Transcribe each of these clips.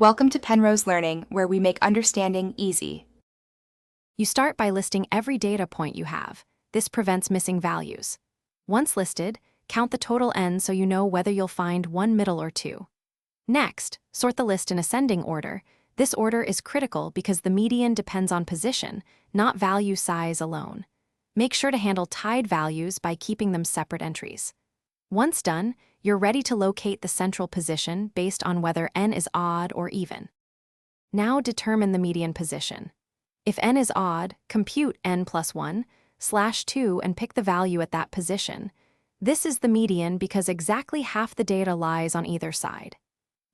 Welcome to Penrose Learning, where we make understanding easy. You start by listing every data point you have. This prevents missing values. Once listed, count the total n so you know whether you'll find one middle or two. Next, sort the list in ascending order. This order is critical because the median depends on position, not value size alone. Make sure to handle tied values by keeping them separate entries. Once done, you're ready to locate the central position based on whether n is odd or even. Now determine the median position. If n is odd, compute n plus 1, slash 2 and pick the value at that position. This is the median because exactly half the data lies on either side.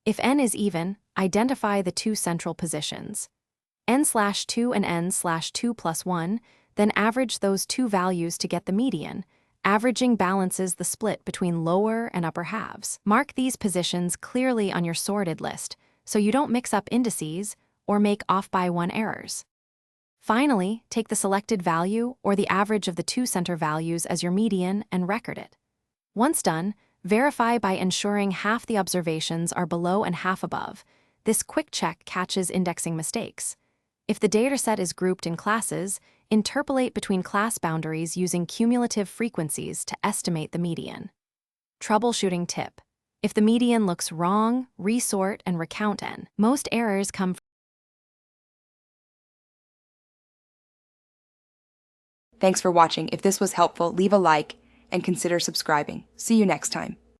If n is even, identify the two central positions. n slash 2 and n slash 2 plus 1, then average those two values to get the median. Averaging balances the split between lower and upper halves. Mark these positions clearly on your sorted list so you don't mix up indices or make off-by-one errors. Finally, take the selected value or the average of the two center values as your median and record it. Once done, verify by ensuring half the observations are below and half above. This quick check catches indexing mistakes. If the dataset is grouped in classes, interpolate between class boundaries using cumulative frequencies to estimate the median. Troubleshooting tip. If the median looks wrong, resort and recount n. Most errors come from. Thanks for watching. If this was helpful, leave a like and consider subscribing. See you next time.